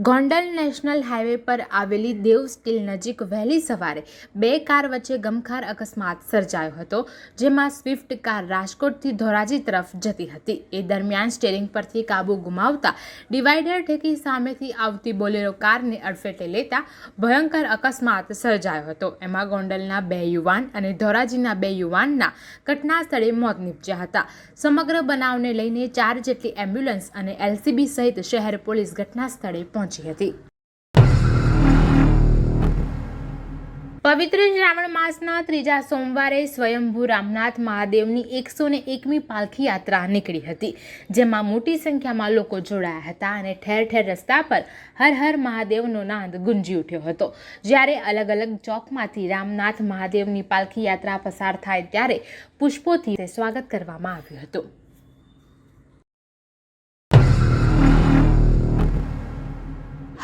Gondal national highway પર આવેલી દેવ steel નજીક વહેલી સવારે બે કાર વચ્ચે ગમખાર અકસ્માત સર્જાયો હતો, જેમાં સ્વિફ્ટ કાર રાજકોટથી ધોરાજી તરફ જતી હતી। એ દરમિયાન સ્ટીયરિંગ પરથી કાબુ ગુમાવતા ડિવાઈડર ઠેકી સામેથી આવતી બોલેરો કારને અડફેટે લેતા ભયંકર અકસ્માત સર્જાયો હતો। એમાં ગોંડલના 2 યુવાન અને ધોરાજીના 2 યુવાનના ઘટના સ્થળે મોત નીપજ્યા હતા। સમગ્ર બનાવને લઈને 4 જેટલી એમ્બ્યુલન્સ અને એલસીબી સહિત શહેર પોલીસ ઘટના સ્થળે પહોંચી હતી। પવિત્ર શ્રાવણ માસના ત્રીજા સોમવારે સ્વયંભૂ રામનાથ મહાદેવની 101મી પાલખી યાત્રા નીકળી હતી, જેમાં મોટી સંખ્યામાં લોકો જોડાયા હતા અને ઠેર ઠેર રસ્તા પર હર હર મહાદેવનો નાદ ગુંજી ઉઠ્યો હતો। જ્યારે અલગ અલગ ચોકમાંથી રામનાથ મહાદેવની પાલખી યાત્રા પસાર થાય ત્યારે પુષ્પોથી સ્વાગત કરવામાં આવ્યું હતું।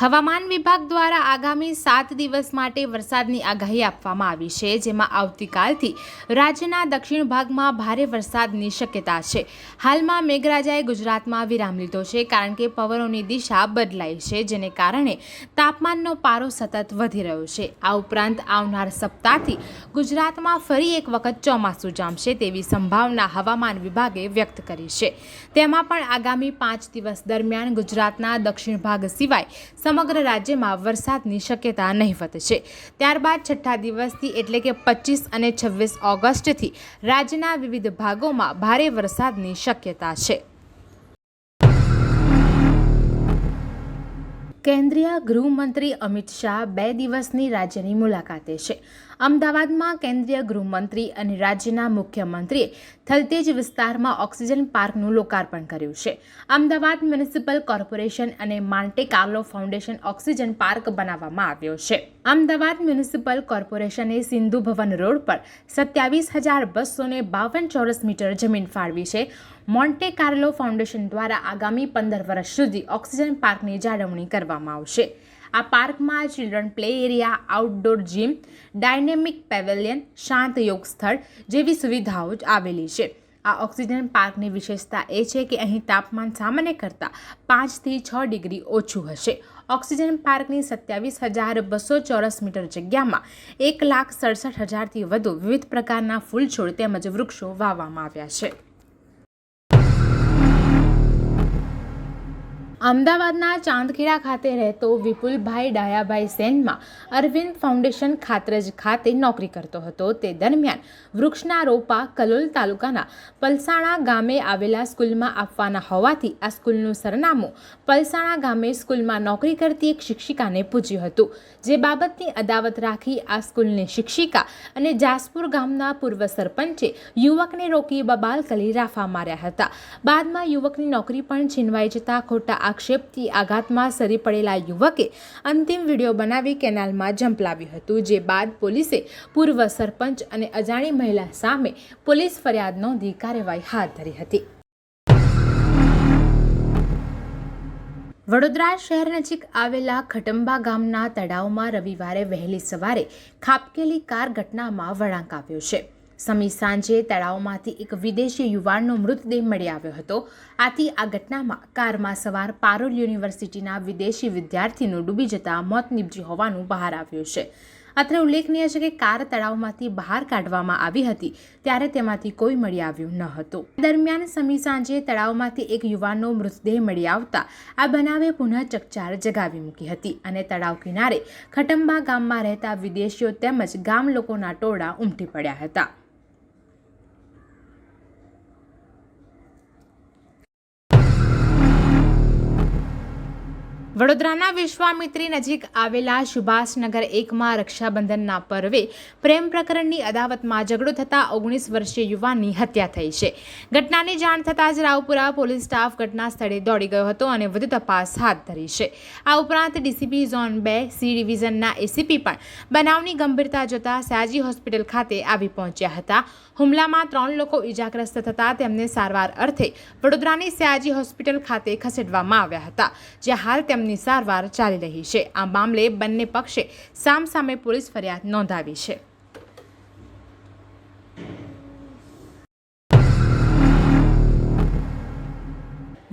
હવામાન વિભાગ દ્વારા આગામી 7 દિવસ માટે વરસાદની આગાહી આપવામાં આવી છે, જેમાં આવતીકાલથી રાજ્યના દક્ષિણ ભાગમાં ભારે વરસાદની શક્યતા છે। હાલમાં મેઘરાજાએ ગુજરાતમાં વિરામ લીધો છે, કારણ કે પવનોની દિશા બદલાઈ છે, જેને કારણે તાપમાનનો પારો સતત વધી રહ્યો છે। આ ઉપરાંત આવનાર સપ્તાહથી ગુજરાતમાં ફરી એક વખત ચોમાસું જામશે તેવી સંભાવના હવામાન વિભાગે વ્યક્ત કરી છે। તેમાં પણ આગામી 5 દિવસ દરમિયાન ગુજરાતના દક્ષિણ ભાગ સિવાય સમગ્ર રાજ્યમાં વરસાદની શક્યતા નહિવત છે। ત્યારબાદ 6ઠ્ઠા દિવસથી એટલે કે 25 અને 26 ઓગસ્ટથી રાજ્યના વિવિધ ભાગોમાં ભારે વરસાદની શક્યતા છે। કેન્દ્રીય ગૃહમંત્રી અમિત શાહ 2 દિવસની રાજ્યની મુલાકાતે છે। અમદાવાદમાં કેન્દ્રીય ગૃહમંત્રી અને રાજ્યના મુખ્યમંત્રીએ થલતેજ વિસ્તારમાં ઓક્સિજન પાર્કનું લોકાર્પણ કર્યું છે। અમદાવાદ મ્યુનિસિપલ કોર્પોરેશન અને Monte Carlo foundation oxygen park બનાવવામાં આવ્યો છે। અમદાવાદ મ્યુનિસિપલ કોર્પોરેશને સિંધુ ભવન રોડ પર 27,252 ચોરસ મીટર જમીન ફાળવી છે। મોન્ટે કાર્લો ફાઉન્ડેશન દ્વારા આગામી 15 વર્ષ સુધી ઓક્સિજન પાર્કની જાળવણી કરવામાં આવશે। આ પાર્કમાં children play area, outdoor gym, dynamic pavilion, શાંત યોગ સ્થળ જેવી સુવિધાઓ જ આવેલી છે। આ ઓક્સિજન પાર્કની વિશેષતા એ છે કે અહીં તાપમાન સામાન્ય કરતાં 5 થી 6 ડિગ્રી ઓછું હશે। ઓક્સિજન પાર્કની 27,200 ચોરસ મીટર જગ્યામાં 1,67,000થી વધુ વિવિધ પ્રકારના ફૂલ છોડ તેમજ વૃક્ષો વાવવામાં આવ્યા છે। અમદાવાદના ચાંદખેડા ખાતે રહેતો વિપુલભાઈ ડાયાભાઈ સેનમાં અરવિંદ ફાઉન્ડેશન ખાતરજ ખાતે નોકરી કરતો હતો। તે દરમિયાન વૃક્ષના રોપા કલોલ તાલુકાના પલસાણા ગામે આવેલા સ્કૂલમાં આપવાના હોવાથી આ સ્કૂલનું સરનામું પલસાણા ગામે સ્કૂલમાં નોકરી કરતી એક શિક્ષિકાને પૂછ્યું હતું, જે બાબતની અદાવત રાખી આ સ્કૂલની શિક્ષિકા અને જાસપુર ગામના પૂર્વ સરપંચે યુવકને રોકી બબાલ કરી રાફા માર્યા હતા। બાદમાં યુવકની નોકરી પણ છીનવાઈ જતા ખોટા આક્ષેપથી આઘાતમાં સરી પડેલા યુવકે અંતિમ વિડીયો બનાવી કેનાલમાં ઝંપલાવ્યું હતું, જે બાદ પોલીસે પૂર્વ સરપંચ અને અજાણી મહિલા સામે પોલીસ ફરિયાદ નોંધી કાર્યવાહી હાથ ધરી હતી। વડોદરા શહેર નજીક આવેલા ખટંબા ગામના તળાવમાં રવિવારે વહેલી સવારે ખાબકેલી કાર ઘટનામાં વળાંક આવ્યો છે। સમી સાંજે તળાવમાંથી એક વિદેશી યુવાનનો મૃતદેહ મળી આવ્યો હતો। આથી આ ઘટનામાં કારમાં સવાર પારોલ યુનિવર્સિટીના વિદેશી વિદ્યાર્થીનું ડૂબી જતા મોત નીપજ્યું હોવાનું બહાર આવ્યું છે। અત્રે ઉલ્લેખનીય છે કે કાર તળાવમાંથી બહાર કાઢવામાં આવી હતી ત્યારે તેમાંથી કોઈ મળી આવ્યું ન હતું। દરમિયાન સમી સાંજે તળાવમાંથી એક યુવાનનો મૃતદેહ મળી આવતા આ બનાવે પુનઃ ચકચાર જગાવી મૂકી હતી અને તળાવ કિનારે ખટંબા ગામમાં રહેતા વિદેશીઓ તેમજ ગામ લોકોના ટોળા ઉમટી પડ્યા હતા। વડોદરાના વિશ્વામિત્રી નજીક આવેલા સુભાષનગર 1માં રક્ષાબંધનના પર્વે પ્રેમ પ્રકરણની અદાવતમાં ઝઘડો થતાં 19 વર્ષીય યુવાનની હત્યા થઈ છે। ઘટનાની જાણ થતાં જ રાવપુરા પોલીસ સ્ટાફ ઘટના સ્થળે દોડી ગયો હતો અને વધુ તપાસ હાથ ધરી છે। આ ઉપરાંત ડીસીપી ઝોન 2 સી ડિવિઝનના એસીપી પણ બનાવની ગંભીરતા જોતા સયાજી હોસ્પિટલ ખાતે આવી પહોંચ્યા હતા। હુમલામાં 3 લોકો ઈજાગ્રસ્ત થતાં તેમને સારવાર અર્થે વડોદરાની સયાજી હોસ્પિટલ ખાતે ખસેડવામાં આવ્યા હતા, જ્યાં હાલ તેમની સારવાર ચાલી રહી છે। આ મામલે બંને પક્ષે સામસામે પોલીસ ફરિયાદ નોંધાવી છે।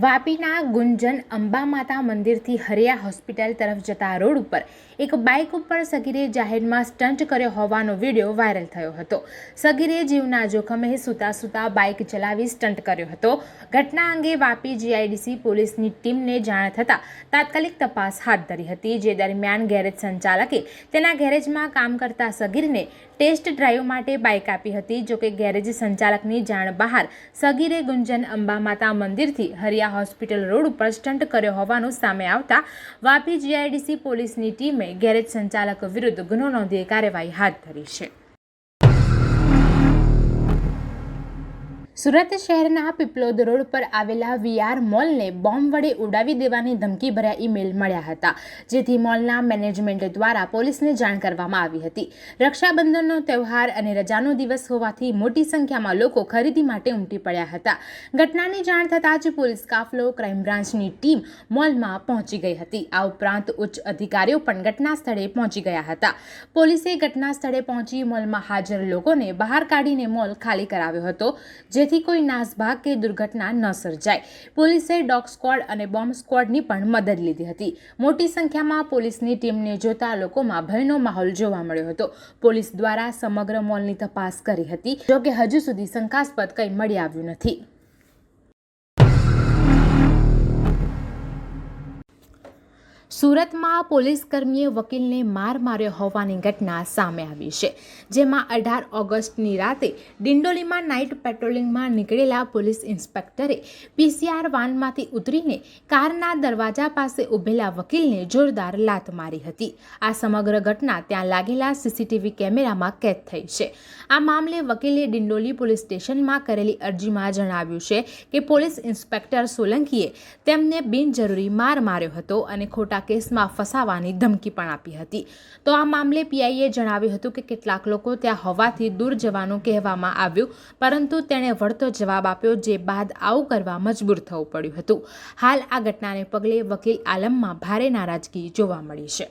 વાપીના ગુંજન અંબામાતા મંદિરથી હરિયા હોસ્પિટલ તરફ જતા રોડ ઉપર એક બાઇક ઉપર સગીરે જાહેરમાં સ્ટન્ટ કર્યો હોવાનો વિડીયો વાયરલ થયો હતો. સગીરે જીવના જોખમે સૂતા બાઇક ચલાવી સ્ટન્ટ કર્યો હતો. ઘટના અંગે વાપી જીઆઈડીસી પોલીસની ટીમને જાણ થતાં તાત્કાલિક તપાસ હાથ ધરી હતી. જે દરમિયાન ગેરેજ સંચાલકે તેના ગેરેજમાં કામ કરતા સગીરને ટેસ્ટ ડ્રાઈવ માટે બાઇક આપી હતી. જોકે ગેરેજ સંચાલકની જાણ બહાર સગીરે ગુંજન અંબામાતા મંદિરથી હરિયા હોસ્પિટલ રોડ ઉપર સ્ટન્ટ કર્યો હોવાનું સામે આવતા વાપી જીઆઈડીસી પોલીસની ટીમે ગેરેજ સંચાલક વિરુદ્ધ ગુનો નોંધી કાર્યવાહી હાથ ધરી છે. સુરત શહેરના પીપલોદ રોડ પર આવેલા વીઆર મોલને બોમ્બ વડે ઉડાવી દેવાની ધમકીભર્યા ઈમેલ મળ્યા હતા, જેથી મોલના મેનેજમેન્ટ દ્વારા પોલીસને જાણ કરવામાં આવી હતી. રક્ષાબંધનનો તહેવાર અને રજાનો દિવસ હોવાથી મોટી સંખ્યામાં લોકો ખરીદી માટે ઉમટી પડ્યા હતા. ઘટનાની જાણ થતાં જ પોલીસ કાફલો, ક્રાઇમ બ્રાન્ચની ટીમ મોલમાં પહોંચી ગઈ હતી. આ ઉપરાંત ઉચ્ચ અધિકારીઓ પણ ઘટના સ્થળે પહોંચી ગયા હતા. પોલીસે ઘટના સ્થળે પહોંચી મોલમાં હાજર લોકોને બહાર કાઢીને મોલ ખાલી કરાવ્યો હતો, જેથી કોઈ નાસભાગ કે દુર્ઘટના ન સર્જાય. પોલીસે ડોગ સ્ક્વોડ અને બોમ્બ સ્ક્વોડની પણ મદદ લીધી હતી. મોટી સંખ્યામાં પોલીસની ટીમને જોતા લોકોમાં ભયનો માહોલ જોવા મળ્યો હતો. પોલીસ દ્વારા સમગ્ર મોલની તપાસ કરી હતી, જોકે હજુ સુધી શંકાસ્પદ કંઈ મળી આવ્યું નથી. સુરતમાં પોલીસકર્મીએ વકીલને માર માર્યો હોવાની ઘટના સામે આવી છે, જેમાં 18 ઓગસ્ટની રાતે ડિંડોલીમાં નાઇટ પેટ્રોલિંગમાં નીકળેલા પોલીસ ઇન્સ્પેક્ટરે પીસીઆર વાનમાંથી ઉતરીને કારના દરવાજા પાસે ઊભેલા વકીલને જોરદાર લાત મારી હતી. આ સમગ્ર ઘટના ત્યાં લાગેલા સીસીટીવી કેમેરામાં કેદ થઈ છે. આ મામલે વકીલે ડિંડોલી પોલીસ સ્ટેશનમાં કરેલી અરજીમાં જણાવ્યું છે કે પોલીસ ઇન્સ્પેક્ટર સોલંકીએ તેમને બિનજરૂરી માર માર્યો હતો અને ખોટા કેસમાં ફસાવાની ધમકી પણ આપી હતી. તો આ મામલે પીઆઈએ જણાવ્યું હતું કે કેટલાક લોકો ત્યાં હોવાથી દૂર જવાનું કહેવામાં આવ્યું, પરંતુ તેણે વળતો જવાબ આપ્યો, જે બાદ આવું કરવા મજબૂર થવું પડ્યું હતું. હાલ આ ઘટનાને પગલે વકીલ આલમમાં ભારે નારાજગી જોવા મળી છે.